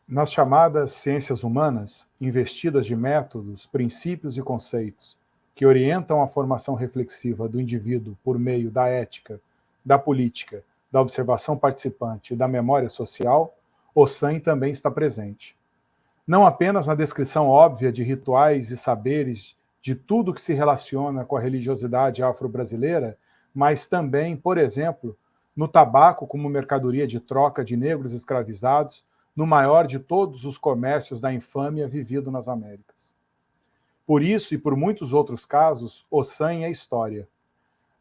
Nas chamadas ciências humanas, investidas de métodos, princípios e conceitos que orientam a formação reflexiva do indivíduo por meio da ética, da política, da observação participante e da memória social, o SAM também está presente. Não apenas na descrição óbvia de rituais e saberes de tudo que se relaciona com a religiosidade afro-brasileira, mas também, por exemplo, no tabaco como mercadoria de troca de negros escravizados, no maior de todos os comércios da infâmia vivido nas Américas. Por isso e por muitos outros casos, o SAM é história.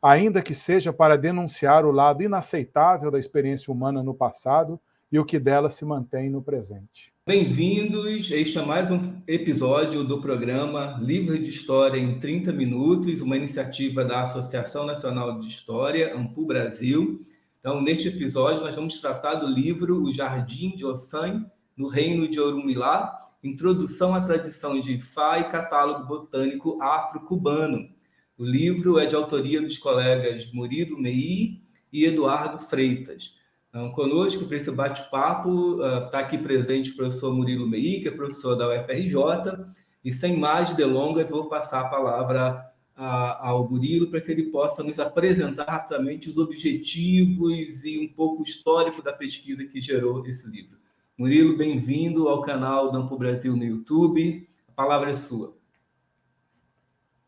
Ainda que seja para denunciar o lado inaceitável da experiência humana no passado e o que dela se mantém no presente. Bem-vindos, este é mais um episódio do programa Livro de História em 30 Minutos, uma iniciativa da Associação Nacional de História, AMPU Brasil. Então, neste episódio, nós vamos tratar do livro O Jardim de Ossan, no Reino de Orumilá, Introdução à Tradição de Ifá e Catálogo Botânico Afro-Cubano. O livro é de autoria dos colegas Murilo Meyi e Eduardo Freitas. Então, conosco, para esse bate-papo, está aqui presente o professor Murilo Meyi, que é professor da UFRJ, e sem mais delongas, vou passar a palavra ao Murilo para que ele possa nos apresentar rapidamente os objetivos e um pouco o histórico da pesquisa que gerou esse livro. Murilo, bem-vindo ao canal da AMPU Brasil no YouTube. A palavra é sua.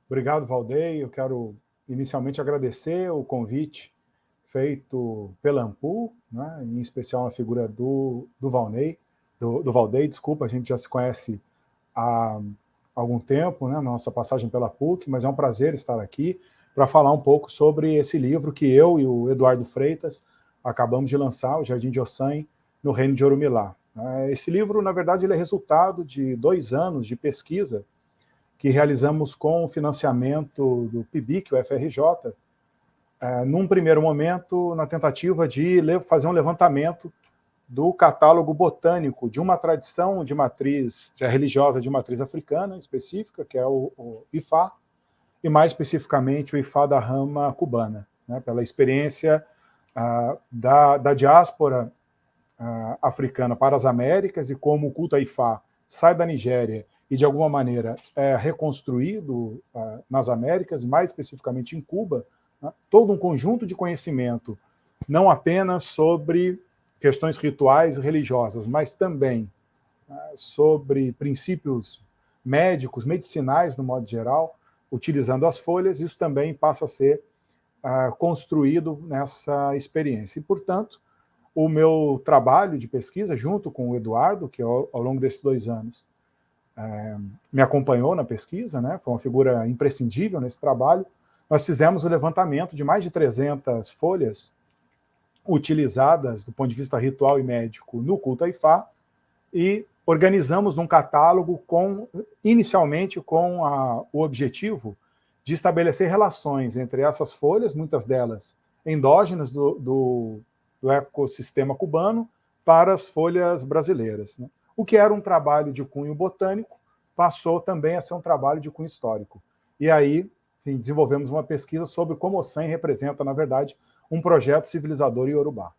Obrigado, Valdei. Eu quero inicialmente agradecer o convite feito pela AMPU, né, em especial a figura do Valdei, desculpa, a gente já se conhece há algum tempo, né, na nossa passagem pela PUC, mas é um prazer estar aqui para falar um pouco sobre esse livro que eu e o Eduardo Freitas acabamos de lançar, O Jardim de Ossan, no Reino de Orumilá. Esse livro, na verdade, ele é resultado de 2 anos de pesquisa que realizamos com o financiamento do PIBIC, o FRJ, num primeiro momento, na tentativa de fazer um levantamento do catálogo botânico de uma tradição de matriz religiosa de matriz africana específica, que é o Ifá, e mais especificamente o Ifá da rama cubana, né, pela experiência da diáspora africana para as Américas e como o culto a Ifá sai da Nigéria e, de alguma maneira, é reconstruído nas Américas, mais especificamente em Cuba, né, todo um conjunto de conhecimento, não apenas sobre questões rituais e religiosas, mas também sobre princípios médicos, medicinais, no modo geral, utilizando as folhas, isso também passa a ser construído nessa experiência. E, portanto, o meu trabalho de pesquisa, junto com o Eduardo, que ao longo desses 2 anos me acompanhou na pesquisa, né, foi uma figura imprescindível nesse trabalho, nós fizemos o levantamento de mais de 300 folhas utilizadas do ponto de vista ritual e médico no culto a Ifá e organizamos num catálogo inicialmente com o objetivo de estabelecer relações entre essas folhas, muitas delas endógenas do ecossistema cubano, para as folhas brasileiras, né? O que era um trabalho de cunho botânico passou também a ser um trabalho de cunho histórico. E aí, enfim, desenvolvemos uma pesquisa sobre como o SAM representa, na verdade, um projeto civilizador iorubá.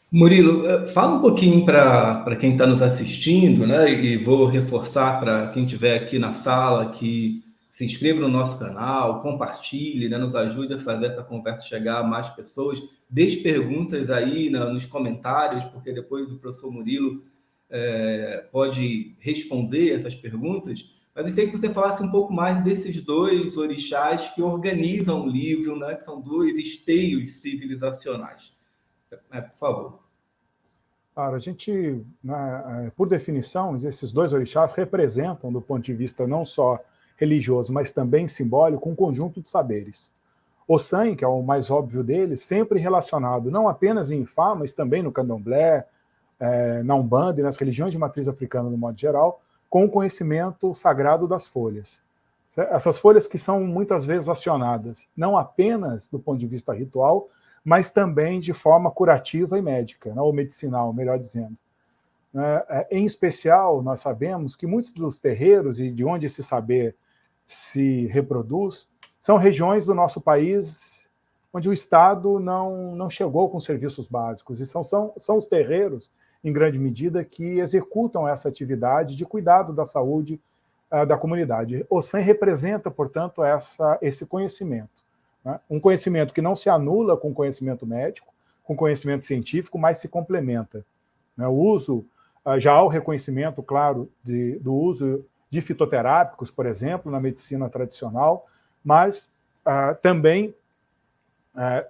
Murilo, fala um pouquinho para quem está nos assistindo, né? E vou reforçar para quem estiver aqui na sala que se inscreva no nosso canal, compartilhe, né? Nos ajude a fazer essa conversa chegar a mais pessoas. Deixe perguntas aí nos comentários, porque depois o professor Murilo pode responder essas perguntas. Mas eu queria que você falasse um pouco mais desses 2 orixás que organizam o livro, né? Que são 2 esteios civilizacionais. Por favor. Claro, a gente, né, por definição, esses 2 orixás representam, do ponto de vista não só religioso, mas também simbólico, um conjunto de saberes. O Ossan, que é o mais óbvio deles, sempre relacionado não apenas em Ifá, mas também no candomblé, na Umbanda e nas religiões de matriz africana, no modo geral, com o conhecimento sagrado das folhas. Essas folhas que são muitas vezes acionadas, não apenas do ponto de vista ritual, mas também de forma curativa e médica, né, ou medicinal, melhor dizendo. Em especial, nós sabemos que muitos dos terreiros e de onde esse saber se reproduz são regiões do nosso país onde o Estado não chegou com serviços básicos, e são os terreiros em grande medida, que executam essa atividade de cuidado da saúde da comunidade. O SAM representa, portanto, esse conhecimento, né? Um conhecimento que não se anula com conhecimento médico, com conhecimento científico, mas se complementa, né? O uso, já há o reconhecimento, claro, do uso de fitoterápicos, por exemplo, na medicina tradicional, mas também,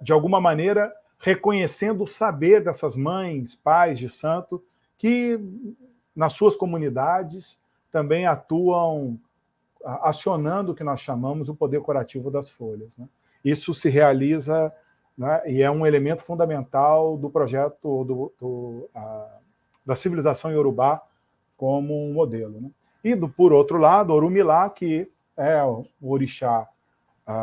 de alguma maneira, reconhecendo o saber dessas mães, pais de santo, que nas suas comunidades também atuam acionando o que nós chamamos o poder curativo das folhas, né? Isso se realiza, né, e é um elemento fundamental do projeto da civilização iorubá como um modelo, né? E, por outro lado, Orumilá, que é o orixá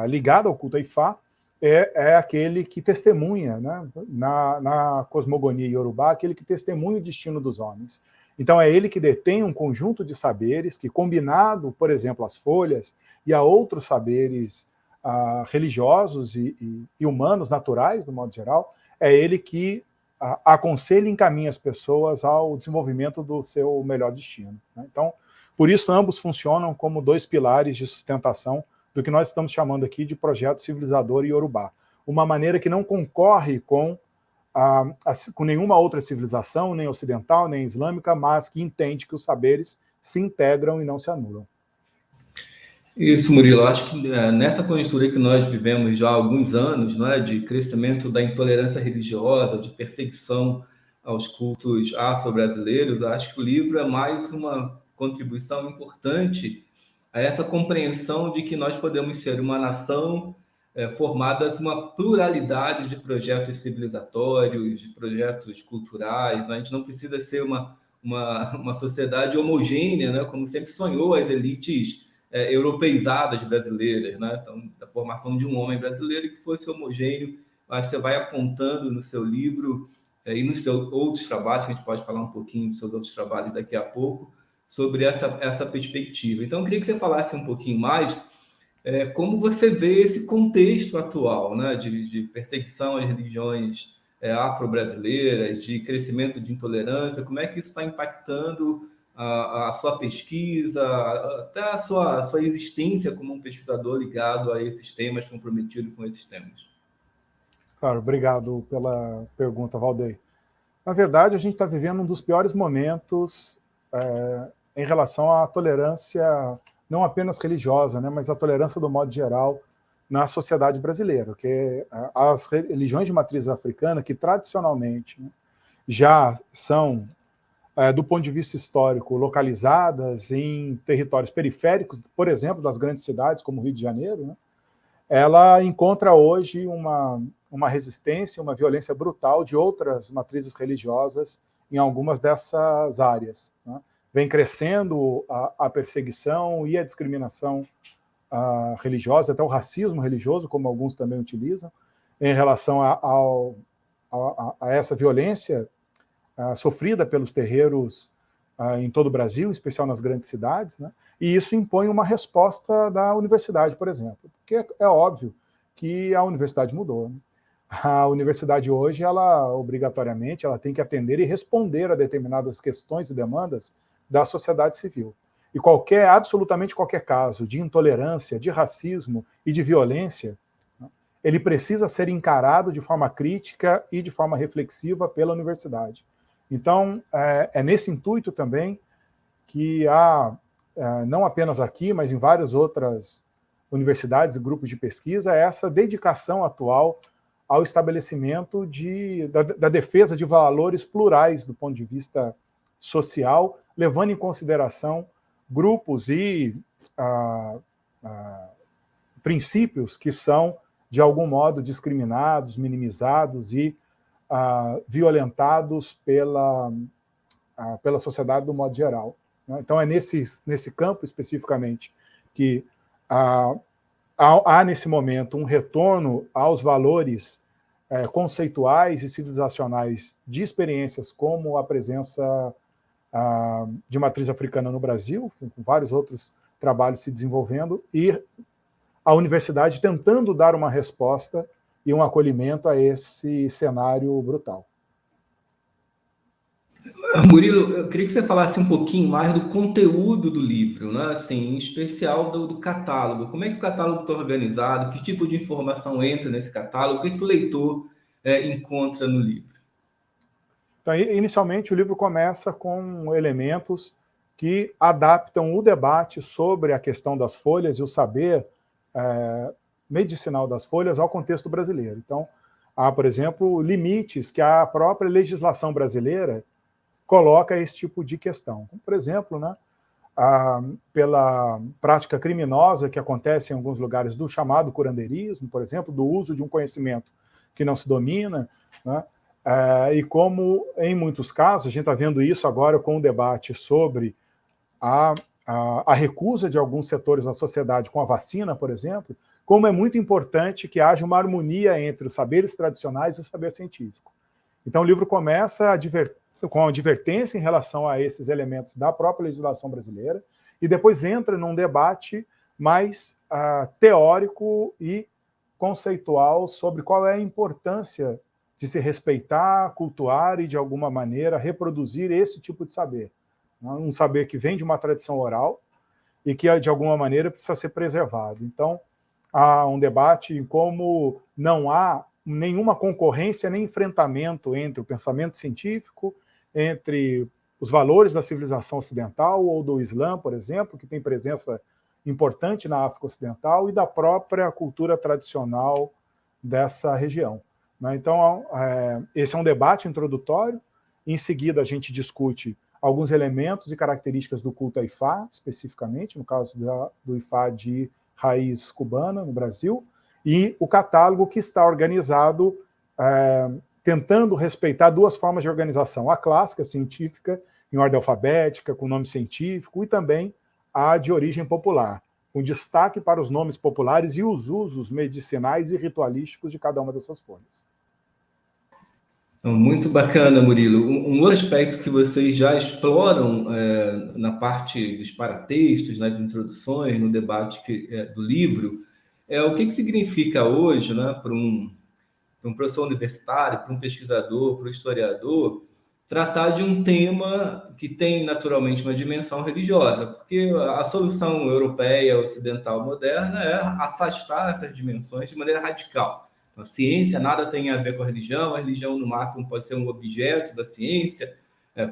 ligado ao culto a Ifá, é aquele que testemunha, né, na cosmogonia iorubá, aquele que testemunha o destino dos homens. Então é ele que detém um conjunto de saberes que, combinado, por exemplo, às folhas e a outros saberes religiosos e humanos, naturais, do modo geral, é ele que aconselha e encaminha as pessoas ao desenvolvimento do seu melhor destino, né? Então, por isso, ambos funcionam como dois pilares de sustentação do que nós estamos chamando aqui de projeto civilizador iorubá. Uma maneira que não concorre com nenhuma outra civilização, nem ocidental, nem islâmica, mas que entende que os saberes se integram e não se anulam. Isso, Murilo. Acho que nessa conjuntura que nós vivemos já há alguns anos, não é, de crescimento da intolerância religiosa, de perseguição aos cultos afro-brasileiros, acho que o livro é mais uma contribuição importante a essa compreensão de que nós podemos ser uma nação formada por uma pluralidade de projetos civilizatórios, de projetos culturais. A gente não precisa ser uma sociedade homogênea, né, como sempre sonhou as elites europeizadas brasileiras, né? Então, a formação de um homem brasileiro que fosse homogêneo. Acho que você vai apontando no seu livro e nos seus outros trabalhos, que a gente pode falar um pouquinho dos seus outros trabalhos daqui a pouco, sobre essa perspectiva. Então, eu queria que você falasse um pouquinho mais como você vê esse contexto atual, né, de perseguição às religiões afro-brasileiras, de crescimento de intolerância, como é que isso está impactando a sua pesquisa, até a sua existência como um pesquisador ligado a esses temas, comprometido com esses temas. Claro, obrigado pela pergunta, Valdeir. Na verdade, a gente está vivendo um dos piores momentos em relação à tolerância, não apenas religiosa, né, mas a tolerância do modo geral na sociedade brasileira, que as religiões de matriz africana, que tradicionalmente, né, já são, do ponto de vista histórico, localizadas em territórios periféricos, por exemplo, das grandes cidades, como o Rio de Janeiro, né, ela encontra hoje uma resistência, uma violência brutal de outras matrizes religiosas em algumas dessas áreas, né? Vem crescendo a perseguição e a discriminação religiosa, até o racismo religioso, como alguns também utilizam, em relação a essa violência sofrida pelos terreiros em todo o Brasil, em especial nas grandes cidades, né? E isso impõe uma resposta da universidade, por exemplo, porque é óbvio que a universidade mudou, né? A universidade hoje, ela obrigatoriamente, ela tem que atender e responder a determinadas questões e demandas da sociedade civil. E absolutamente qualquer caso de intolerância, de racismo e de violência, né, ele precisa ser encarado de forma crítica e de forma reflexiva pela universidade. Então, é nesse intuito também que há, não apenas aqui, mas em várias outras universidades e grupos de pesquisa, essa dedicação atual ao estabelecimento da defesa de valores plurais do ponto de vista social, levando em consideração grupos e princípios que são, de algum modo, discriminados, minimizados e violentados pela sociedade do modo geral, né? Então é nesse campo especificamente que há nesse momento um retorno aos valores conceituais e civilizacionais de experiências como a presença de matriz africana no Brasil, com vários outros trabalhos se desenvolvendo, e a universidade tentando dar uma resposta e um acolhimento a esse cenário brutal. Murilo, eu queria que você falasse um pouquinho mais do conteúdo do livro, né? Assim, em especial do catálogo. Como é que o catálogo está organizado? Que tipo de informação entra nesse catálogo? O que, que o leitor encontra no livro? Então, inicialmente, o livro começa com elementos que adaptam o debate sobre a questão das folhas e o saber medicinal das folhas ao contexto brasileiro. Então, há, por exemplo, limites que a própria legislação brasileira coloca esse tipo de questão. Como, por exemplo, né, pela prática criminosa que acontece em alguns lugares do chamado curandeirismo, por exemplo, do uso de um conhecimento que não se domina, né, e como, em muitos casos, a gente está vendo isso agora com o debate sobre a recusa de alguns setores da sociedade com a vacina, por exemplo, como é muito importante que haja uma harmonia entre os saberes tradicionais e o saber científico. Então, o livro começa com a advertência em relação a esses elementos da própria legislação brasileira e depois entra num debate mais teórico e conceitual sobre qual é a importância de se respeitar, cultuar e, de alguma maneira, reproduzir esse tipo de saber. Um saber que vem de uma tradição oral e que, de alguma maneira, precisa ser preservado. Então, há um debate em como não há nenhuma concorrência nem enfrentamento entre o pensamento científico, entre os valores da civilização ocidental ou do Islã, por exemplo, que tem presença importante na África Ocidental, e da própria cultura tradicional dessa região. Então, esse é um debate introdutório. Em seguida, a gente discute alguns elementos e características do culto a Ifá, especificamente, no caso do Ifá de raiz cubana no Brasil, e o catálogo que está organizado tentando respeitar duas formas de organização, a clássica, científica, em ordem alfabética, com nome científico, e também a de origem popular, com destaque para os nomes populares e os usos medicinais e ritualísticos de cada uma dessas folhas. Muito bacana, Murilo. Um outro aspecto que vocês já exploram na parte dos paratextos, nas introduções, no debate do livro, é o que significa hoje, né, para um professor universitário, para um pesquisador, para um historiador, tratar de um tema que tem naturalmente uma dimensão religiosa, porque a solução europeia, ocidental, moderna é afastar essas dimensões de maneira radical. A ciência nada tem a ver com a religião no máximo pode ser um objeto da ciência,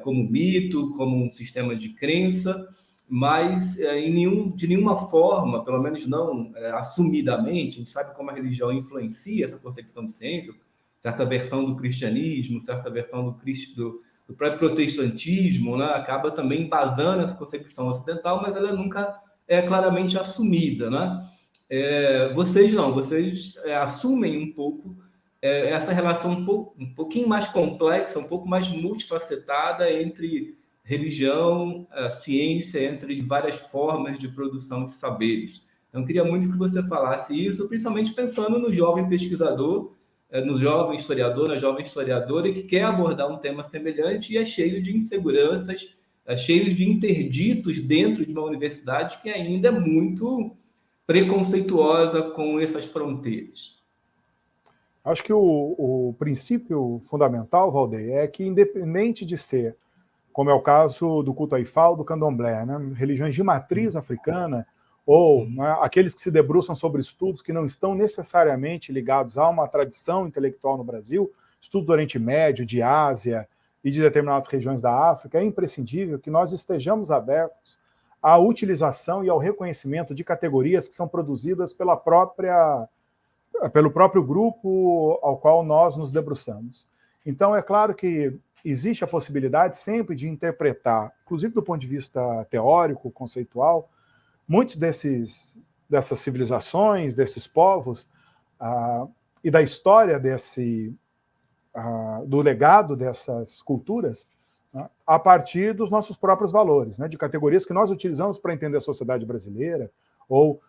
como mito, como um sistema de crença, mas de nenhuma forma, pelo menos não assumidamente, a gente sabe como a religião influencia essa concepção de ciência, certa versão do cristianismo, certa versão do próprio protestantismo, né, acaba também embasando essa concepção ocidental, mas ela nunca é claramente assumida, né? Vocês não, vocês assumem um pouco essa relação um pouquinho mais complexa, um pouco mais multifacetada entre religião, ciência, entre várias formas de produção de saberes. Então, eu queria muito que você falasse isso, principalmente pensando no jovem pesquisador, no jovem historiador, na jovem historiadora que quer abordar um tema semelhante e é cheio de inseguranças, é cheio de interditos dentro de uma universidade que ainda é muito preconceituosa com essas fronteiras. Acho que o princípio fundamental, Valdeir, é que, independente de ser, como é o caso do culto a Ifá ou do candomblé, né, religiões de matriz africana, ou né, aqueles que se debruçam sobre estudos que não estão necessariamente ligados a uma tradição intelectual no Brasil, estudos do Oriente Médio, de Ásia e de determinadas regiões da África, é imprescindível que nós estejamos abertos à utilização e ao reconhecimento de categorias que são produzidas pelo próprio grupo ao qual nós nos debruçamos. Então, é claro que existe a possibilidade sempre de interpretar, inclusive do ponto de vista teórico, conceitual, muitos dessas civilizações, desses povos, e da história do legado dessas culturas, a partir dos nossos próprios valores, né, de categorias que nós utilizamos para entender a sociedade brasileira ou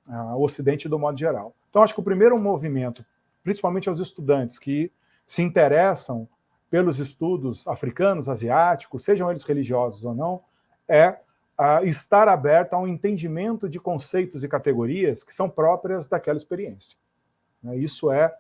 o Ocidente do modo geral. Então, acho que o primeiro movimento, principalmente aos estudantes que se interessam pelos estudos africanos, asiáticos, sejam eles religiosos ou não, é estar aberto a um entendimento de conceitos e categorias que são próprias daquela experiência. Isso é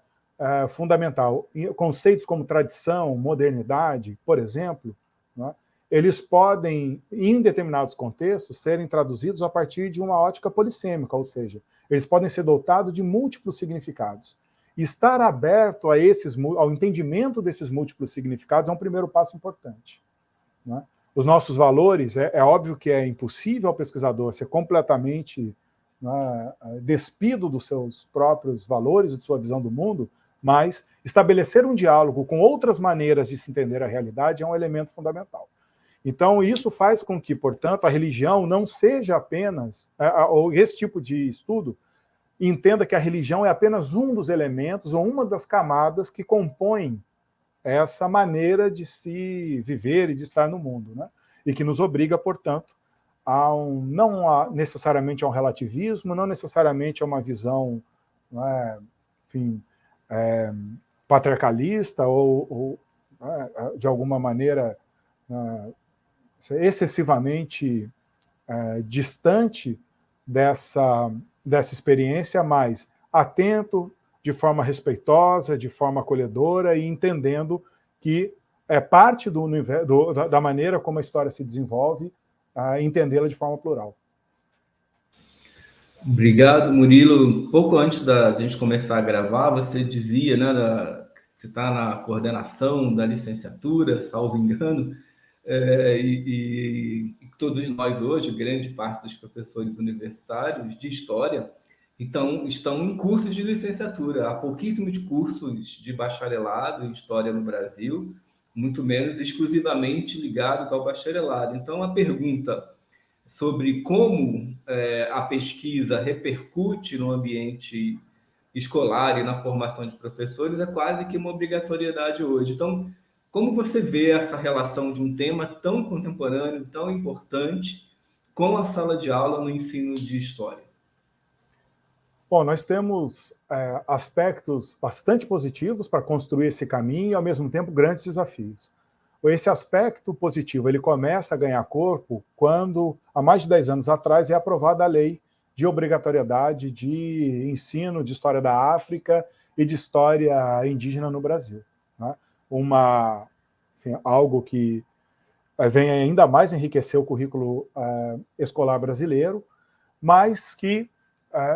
fundamental. Conceitos como tradição, modernidade, por exemplo, né, eles podem, em determinados contextos, serem traduzidos a partir de uma ótica polissêmica, ou seja, eles podem ser dotados de múltiplos significados. Estar aberto ao entendimento desses múltiplos significados é um primeiro passo importante, né? Os nossos valores, é óbvio que é impossível ao pesquisador ser completamente, né, despido dos seus próprios valores e de sua visão do mundo, mas estabelecer um diálogo com outras maneiras de se entender a realidade é um elemento fundamental. Então, isso faz com que, portanto, a religião não seja apenas, ou esse tipo de estudo, entenda que a religião é apenas um dos elementos ou uma das camadas que compõem essa maneira de se viver e de estar no mundo, né? E que nos obriga, portanto, não necessariamente a um relativismo, não necessariamente a uma visão, né, enfim, patriarcalista ou de alguma maneira excessivamente distante dessa experiência, mas atento, de forma respeitosa, de forma acolhedora e entendendo que é parte da maneira como a história se desenvolve, entendê-la de forma plural. Obrigado, Murilo. Pouco antes da gente começar a gravar, você dizia, né, que você está na coordenação da licenciatura, salvo engano, e todos nós hoje, grande parte dos professores universitários de História, então, estão em cursos de licenciatura. Há pouquíssimos cursos de bacharelado em História no Brasil, muito menos exclusivamente ligados ao bacharelado. Então, a pergunta sobre como a pesquisa repercute no ambiente escolar e na formação de professores é quase que uma obrigatoriedade hoje. Então, como você vê essa relação de um tema tão contemporâneo, tão importante, com a sala de aula no ensino de História? Bom, nós temos aspectos bastante positivos para construir esse caminho e, ao mesmo tempo, grandes desafios. Esse aspecto positivo ele começa a ganhar corpo quando, há mais de 10 anos atrás, é aprovada a lei de obrigatoriedade de ensino de história da África e de história indígena no Brasil, né? Algo que vem ainda mais enriquecer o currículo escolar brasileiro, mas que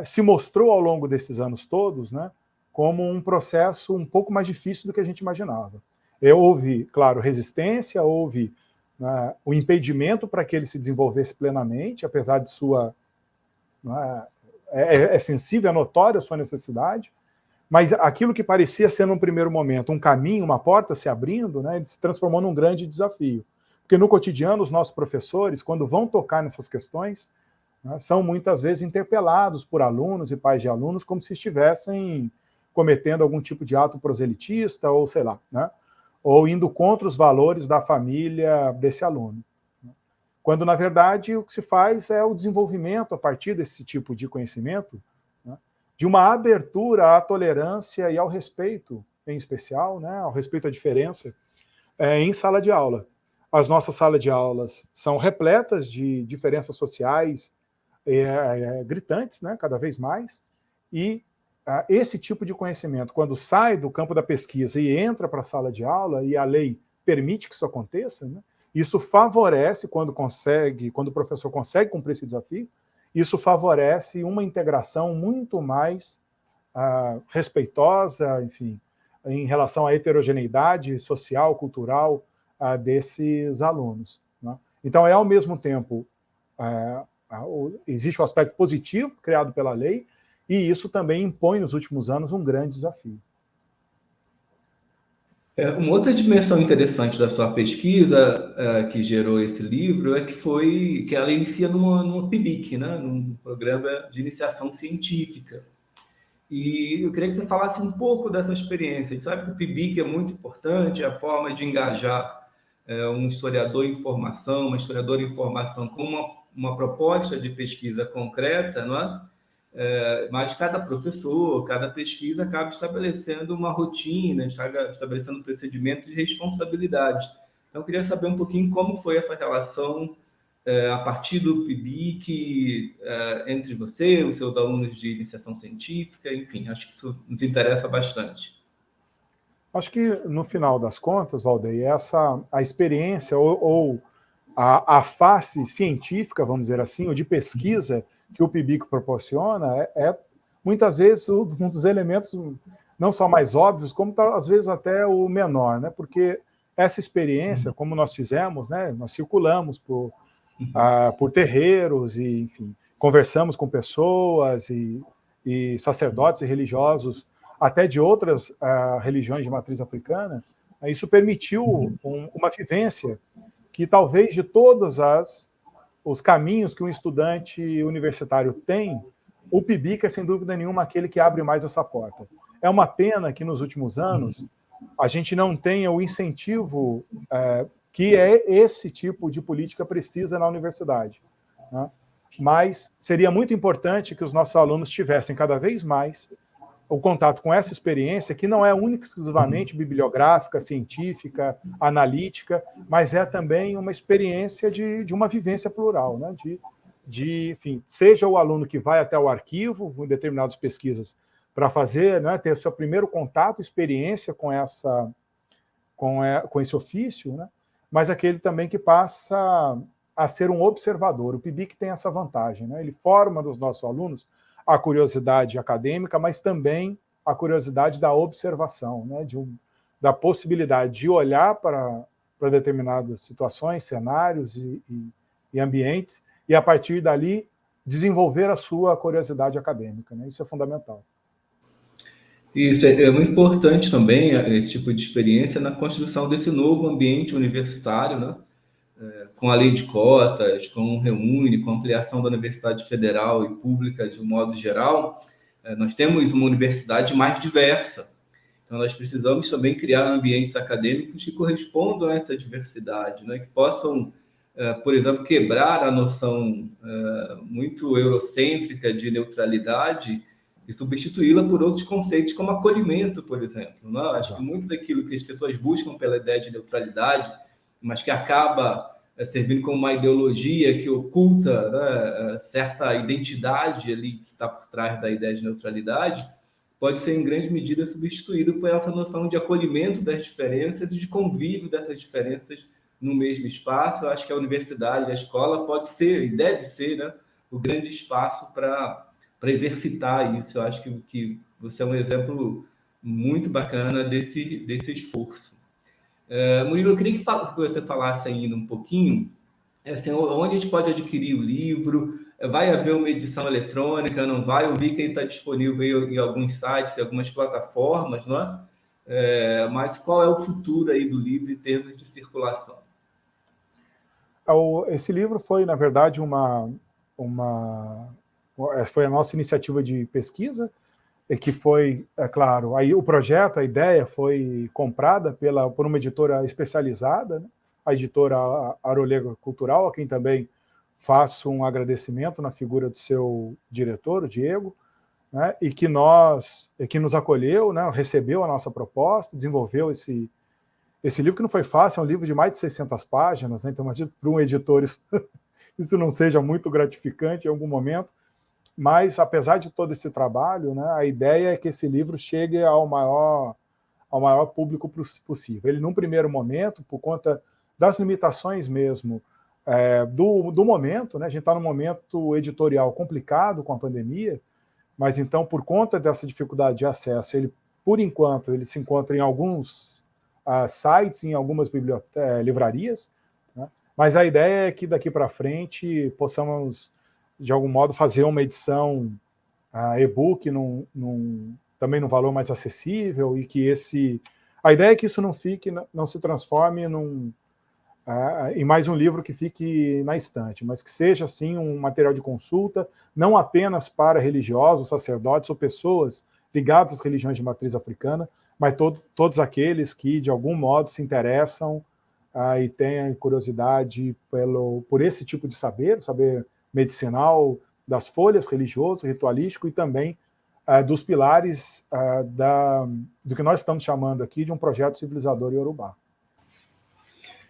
se mostrou ao longo desses anos todos, né, como um processo um pouco mais difícil do que a gente imaginava. Houve, claro, resistência, houve o impedimento para que ele se desenvolvesse plenamente, apesar de sua... é sensível, é notória a sua necessidade, mas aquilo que parecia ser, num primeiro momento, um caminho, uma porta se abrindo, né, ele se transformou num grande desafio. Porque no cotidiano, os nossos professores, quando vão tocar nessas questões, são muitas vezes interpelados por alunos e pais de alunos como se estivessem cometendo algum tipo de ato proselitista ou sei lá, né? Ou indo contra os valores da família desse aluno. Quando, na verdade, o que se faz é o desenvolvimento, a partir desse tipo de conhecimento, né, de uma abertura à tolerância e ao respeito, em especial, né, ao respeito à diferença, em sala de aula. As nossas salas de aulas são repletas de diferenças sociais gritantes, né, cada vez mais, e esse tipo de conhecimento, quando sai do campo da pesquisa e entra para a sala de aula, e a lei permite que isso aconteça, né, isso favorece, quando o professor consegue cumprir esse desafio, isso favorece uma integração muito mais respeitosa, enfim, em relação à heterogeneidade social, cultural desses alunos, né? Então, ao mesmo tempo, existe o aspecto positivo criado pela lei, e isso também impõe, nos últimos anos, um grande desafio. Uma outra dimensão interessante da sua pesquisa, que gerou esse livro, é que ela inicia numa PIBIC, né? Num programa de iniciação científica. E eu queria que você falasse um pouco dessa experiência. A gente sabe que o PIBIC é muito importante, a forma de engajar um historiador em formação, uma historiadora em formação com uma proposta de pesquisa concreta, não é? Mas cada professor, cada pesquisa acaba estabelecendo uma rotina, estabelecendo procedimentos de responsabilidade. Então, eu queria saber um pouquinho como foi essa relação a partir do PIBIC, entre você, os seus alunos de iniciação científica, enfim, acho que isso nos interessa bastante. Acho que, no final das contas, Valdeir, a experiência ou a face científica, vamos dizer assim, ou de pesquisa que o PIBIC proporciona muitas vezes um dos elementos não só mais óbvios, como às vezes até o menor, né? Porque essa experiência, como nós fizemos, né? Nós circulamos por terreiros e, enfim, conversamos com pessoas e sacerdotes e religiosos até de outras religiões de matriz africana. Isso permitiu uma vivência que talvez de todos os caminhos que um estudante universitário tem, o PIBIC é, sem dúvida nenhuma, aquele que abre mais essa porta. É uma pena que, nos últimos anos, a gente não tenha o incentivo que esse tipo de política precisa na universidade, né? Mas seria muito importante que os nossos alunos tivessem cada vez mais o contato com essa experiência, que não é única e exclusivamente bibliográfica, científica, analítica, mas é também uma experiência de uma vivência plural, né? Enfim, seja o aluno que vai até o arquivo, em determinadas pesquisas, para fazer, né, ter seu primeiro contato, experiência com esse ofício, né? Mas aquele também que passa a ser um observador. O PIBIC tem essa vantagem, né? Ele forma dos nossos alunos a curiosidade acadêmica, mas também a curiosidade da observação, né? Da possibilidade de olhar para determinadas situações, cenários e ambientes, e a partir dali desenvolver a sua curiosidade acadêmica, né? Isso é fundamental. Isso é muito importante também, esse tipo de experiência, na construção desse novo ambiente universitário, né? Com a lei de cotas, com o Reúne, com a ampliação da Universidade Federal e Pública de um modo geral, nós temos uma universidade mais diversa. Então, nós precisamos também criar ambientes acadêmicos que correspondam a essa diversidade, né? Que possam, por exemplo, quebrar a noção muito eurocêntrica de neutralidade e substituí-la por outros conceitos, como acolhimento, por exemplo, né? Acho que muito daquilo que as pessoas buscam pela ideia de neutralidade, mas que acaba servindo como uma ideologia que oculta, né, certa identidade ali que está por trás da ideia de neutralidade, pode ser em grande medida substituído por essa noção de acolhimento das diferenças e de convívio dessas diferenças no mesmo espaço. Eu acho que a universidade, a escola pode ser e deve ser, né, o grande espaço para exercitar isso. Eu acho que você é um exemplo muito bacana desse esforço. Murilo, eu queria que você falasse ainda um pouquinho, assim, onde a gente pode adquirir o livro, vai haver uma edição eletrônica, não vai? Eu vi que ele está disponível em alguns sites, em algumas plataformas, não é? Mas qual é o futuro aí do livro em termos de circulação? Esse livro foi, na verdade, foi a nossa iniciativa de pesquisa, que foi, é claro, aí o projeto, a ideia foi comprada por uma editora especializada, né? A editora Arolega Cultural, a quem também faço um agradecimento na figura do seu diretor, o Diego, né? E que nos acolheu, né? Recebeu a nossa proposta, desenvolveu esse livro, que não foi fácil, é um livro de mais de 600 páginas, né? Então, imagino para um editor isso não seja muito gratificante em algum momento, mas, apesar de todo esse trabalho, né, a ideia é que esse livro chegue ao maior público possível. Ele, num primeiro momento, por conta das limitações mesmo do momento, né, a gente está num momento editorial complicado com a pandemia, mas, então, por conta dessa dificuldade de acesso, ele, por enquanto, ele se encontra em alguns sites, em algumas livrarias, né, mas a ideia é que, daqui para frente, possamos, de algum modo, fazer uma edição e-book também num valor mais acessível, e que a ideia é que isso não se transforme em mais um livro que fique na estante, mas que seja, assim, um material de consulta, não apenas para religiosos, sacerdotes ou pessoas ligadas às religiões de matriz africana, mas todos aqueles que, de algum modo, se interessam e têm curiosidade por esse tipo de saber medicinal, das folhas, religioso, ritualístico, e também dos pilares do que nós estamos chamando aqui de um projeto civilizador iorubá.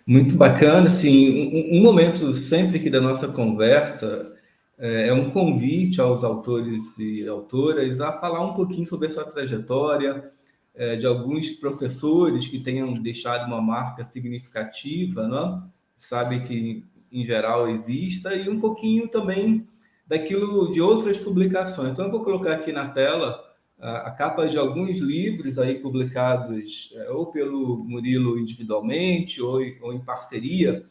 Muito bacana, assim, um momento sempre que da nossa conversa é um convite aos autores e autoras a falar um pouquinho sobre a sua trajetória, de alguns professores que tenham deixado uma marca significativa, né? Sabe que, em geral, exista, e um pouquinho também daquilo de outras publicações. Então, eu vou colocar aqui na tela a capa de alguns livros aí publicados ou pelo Murilo individualmente ou em parceria,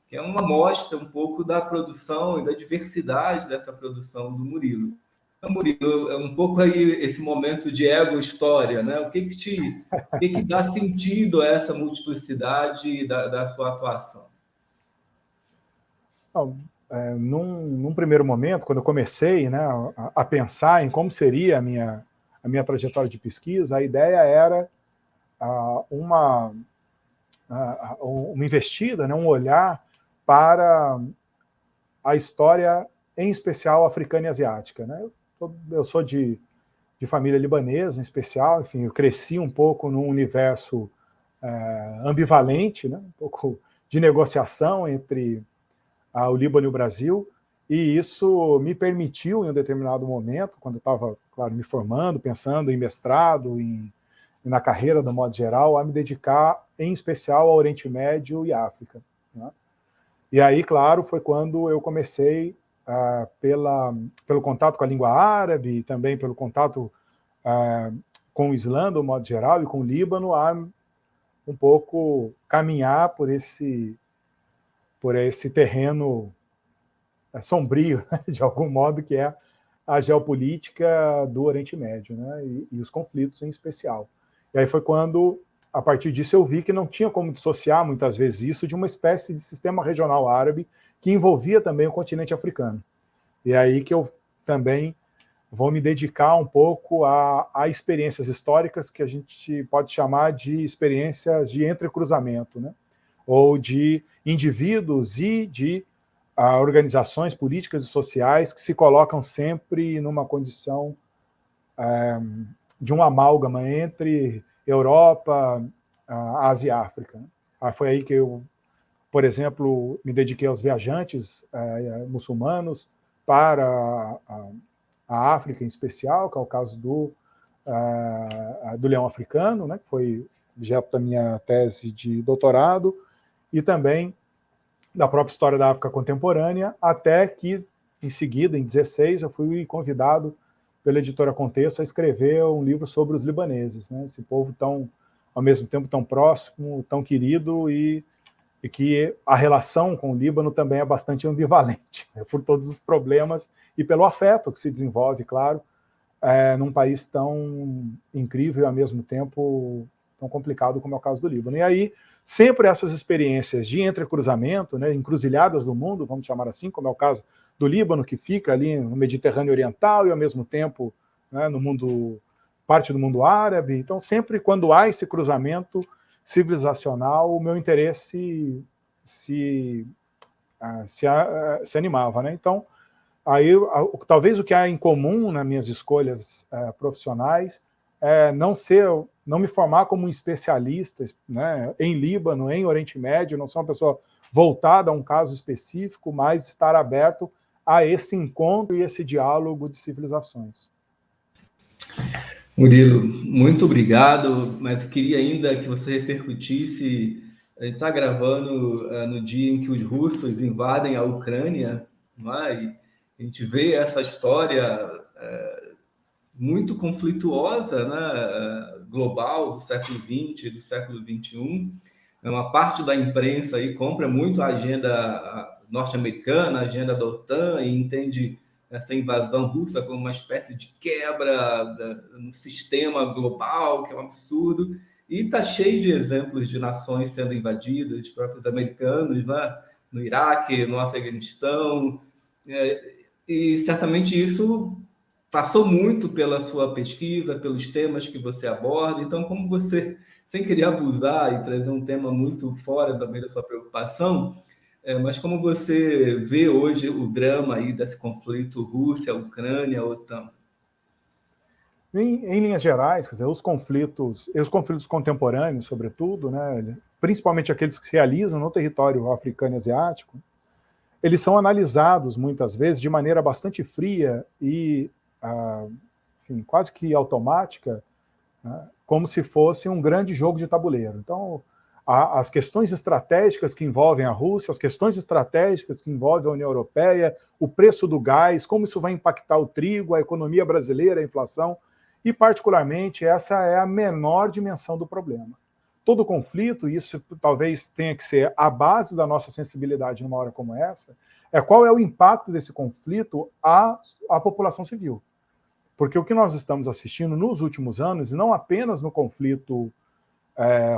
que é uma amostra um pouco da produção e da diversidade dessa produção do Murilo. Então, Murilo, é um pouco aí esse momento de ego-história, né? O que dá sentido a essa multiplicidade da sua atuação? Bom, num primeiro momento, quando eu comecei, né, a pensar em como seria a minha trajetória de pesquisa, a ideia era uma investida, né, um olhar para a história, em especial africana e asiática. Né? Eu sou de família libanesa, em especial, enfim, eu cresci um pouco num universo ambivalente, né, um pouco de negociação entre o Líbano e o Brasil, e isso me permitiu, em um determinado momento, quando eu estava, claro, me formando, pensando em mestrado, na carreira, do modo geral, a me dedicar, em especial, ao Oriente Médio e África. Né? E aí, claro, foi quando eu comecei, pelo contato com a língua árabe, e também pelo contato com o Islã, do modo geral, e com o Líbano, a um pouco caminhar por esse terreno sombrio, de algum modo, que é a geopolítica do Oriente Médio, né, e os conflitos em especial. E aí foi quando, a partir disso, eu vi que não tinha como dissociar, muitas vezes, isso de uma espécie de sistema regional árabe que envolvia também o continente africano. E é aí que eu também vou me dedicar um pouco a experiências históricas que a gente pode chamar de experiências de entrecruzamento, né, ou de indivíduos e de organizações políticas e sociais que se colocam sempre numa condição de um amálgama entre Europa, Ásia e África. Né? Foi aí que eu, por exemplo, me dediquei aos viajantes muçulmanos para a África em especial, que é o caso do leão africano, né, que foi objeto da minha tese de doutorado, e também da própria história da África contemporânea, até que, em seguida, em 16, eu fui convidado pela editora Contexto a escrever um livro sobre os libaneses, né? Esse povo tão, ao mesmo tempo, tão próximo, tão querido, e que a relação com o Líbano também é bastante ambivalente, né? Por todos os problemas e pelo afeto que se desenvolve, claro, num país tão incrível e, ao mesmo tempo, tão complicado como é o caso do Líbano. E aí, sempre essas experiências de entrecruzamento, né, encruzilhadas do mundo, vamos chamar assim, como é o caso do Líbano, que fica ali no Mediterrâneo Oriental e, ao mesmo tempo, né, parte do mundo árabe. Então, sempre quando há esse cruzamento civilizacional, o meu interesse se animava. Né? Então, aí, talvez o que há em comum nas minhas escolhas profissionais é não me formar como um especialista, né, em Líbano, em Oriente Médio, não ser uma pessoa voltada a um caso específico, mas estar aberto a esse encontro e esse diálogo de civilizações. Murilo, muito obrigado, mas eu queria ainda que você repercutisse. A gente está gravando no dia em que os russos invadem a Ucrânia, não é? E a gente vê essa história muito conflituosa, né, global, do século XX e do século XXI. Uma parte da imprensa aí compra muito a agenda norte-americana, a agenda da OTAN, e entende essa invasão russa como uma espécie de quebra no sistema global, que é um absurdo. E está cheio de exemplos de nações sendo invadidas, os próprios americanos, né, no Iraque, no Afeganistão. E certamente isso passou muito pela sua pesquisa, pelos temas que você aborda. Então, como você, sem querer abusar e trazer um tema muito fora também da sua preocupação, mas como você vê hoje o drama aí desse conflito Rússia, Ucrânia, OTAN? Em linhas gerais, quer dizer, os conflitos contemporâneos, sobretudo, né, principalmente aqueles que se realizam no território africano e asiático, eles são analisados, muitas vezes, de maneira bastante fria e, enfim, quase que automática, né, como se fosse um grande jogo de tabuleiro. Então, as questões estratégicas que envolvem a Rússia, as questões estratégicas que envolvem a União Europeia, o preço do gás, como isso vai impactar o trigo, a economia brasileira, a inflação, e particularmente essa é a menor dimensão do problema. Todo conflito, isso talvez tenha que ser a base da nossa sensibilidade numa hora como essa, é qual é o impacto desse conflito à população civil. Porque o que nós estamos assistindo nos últimos anos, e não apenas no conflito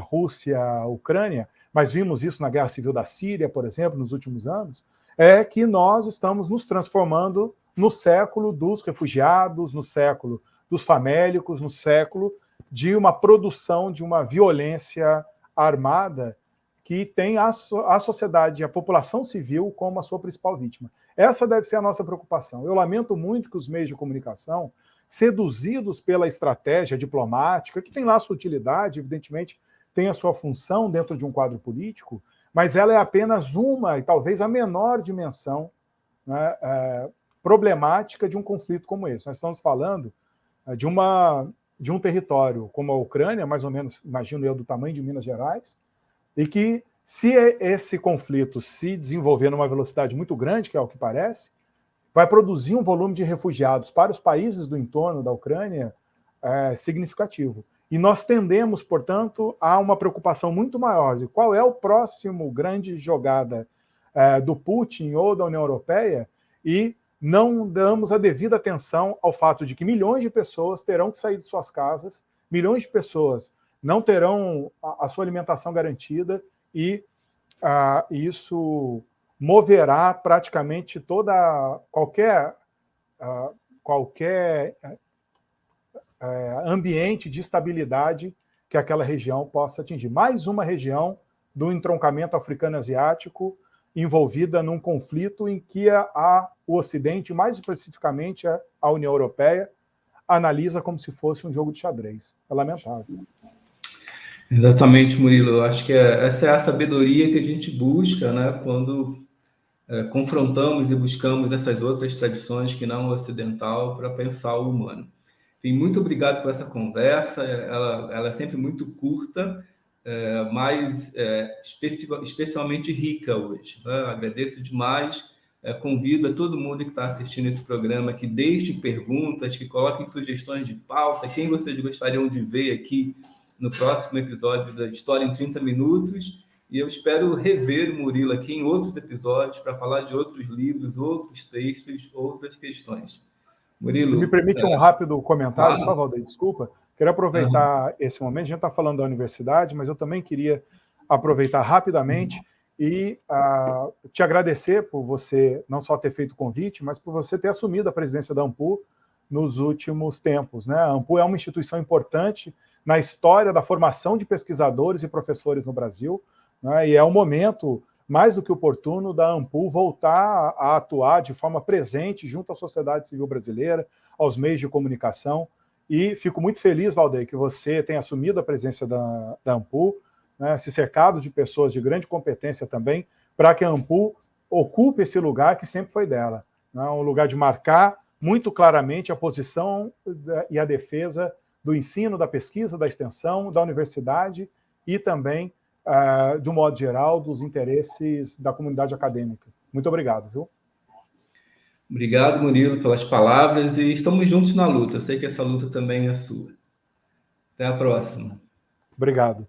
Rússia-Ucrânia, mas vimos isso na Guerra Civil da Síria, por exemplo, nos últimos anos, é que nós estamos nos transformando no século dos refugiados, no século dos famélicos, no século de uma produção de uma violência armada que tem a sociedade, a população civil como a sua principal vítima. Essa deve ser a nossa preocupação. Eu lamento muito que os meios de comunicação, seduzidos pela estratégia diplomática, que tem lá a sua utilidade, evidentemente tem a sua função dentro de um quadro político, mas ela é apenas uma, e talvez a menor dimensão, né, problemática de um conflito como esse. Nós estamos falando de um território como a Ucrânia, mais ou menos, imagino eu, do tamanho de Minas Gerais, e que, se esse conflito se desenvolver numa velocidade muito grande, que é o que parece, vai produzir um volume de refugiados para os países do entorno da Ucrânia significativo. E nós tendemos, portanto, a uma preocupação muito maior de qual é o próximo grande jogada do Putin ou da União Europeia, e não damos a devida atenção ao fato de que milhões de pessoas terão que sair de suas casas, milhões de pessoas não terão a sua alimentação garantida, e isso moverá praticamente qualquer ambiente de estabilidade que aquela região possa atingir. Mais uma região do entroncamento africano-asiático envolvida num conflito em que o Ocidente, mais especificamente a União Europeia, analisa como se fosse um jogo de xadrez. É lamentável. Exatamente, Murilo. Eu acho que essa é a sabedoria que a gente busca, né, quando confrontamos e buscamos essas outras tradições que não o ocidental para pensar o humano. Enfim, muito obrigado por essa conversa. Ela é sempre muito curta, mas especialmente rica hoje, né? Agradeço demais. Convido a todo mundo que está assistindo esse programa que deixe perguntas, que coloquem sugestões de pauta, quem vocês gostariam de ver aqui no próximo episódio da História em 30 Minutos. E eu espero rever o Murilo aqui em outros episódios para falar de outros livros, outros textos, outras questões. Murilo, se me permite um rápido comentário, claro. só, Valdeir, desculpa. Quero aproveitar esse momento, a gente está falando da universidade, mas eu também queria aproveitar rapidamente e te agradecer por você não só ter feito o convite, mas por você ter assumido a presidência da AMPU nos últimos tempos, né? A AMPU é uma instituição importante na história da formação de pesquisadores e professores no Brasil, né? E é um momento mais do que oportuno da AMPU voltar a atuar de forma presente junto à sociedade civil brasileira, aos meios de comunicação. E fico muito feliz, Valdeir, que você tenha assumido a presidência da AMPU, né, se cercado de pessoas de grande competência também, para que a AMPU ocupe esse lugar que sempre foi dela, né, um lugar de marcar muito claramente a posição e a defesa do ensino, da pesquisa, da extensão, da universidade e também, de um modo geral, dos interesses da comunidade acadêmica. Muito obrigado, viu? Obrigado, Murilo, pelas palavras, e estamos juntos na luta. Eu sei que essa luta também é sua. Até a próxima. Obrigado.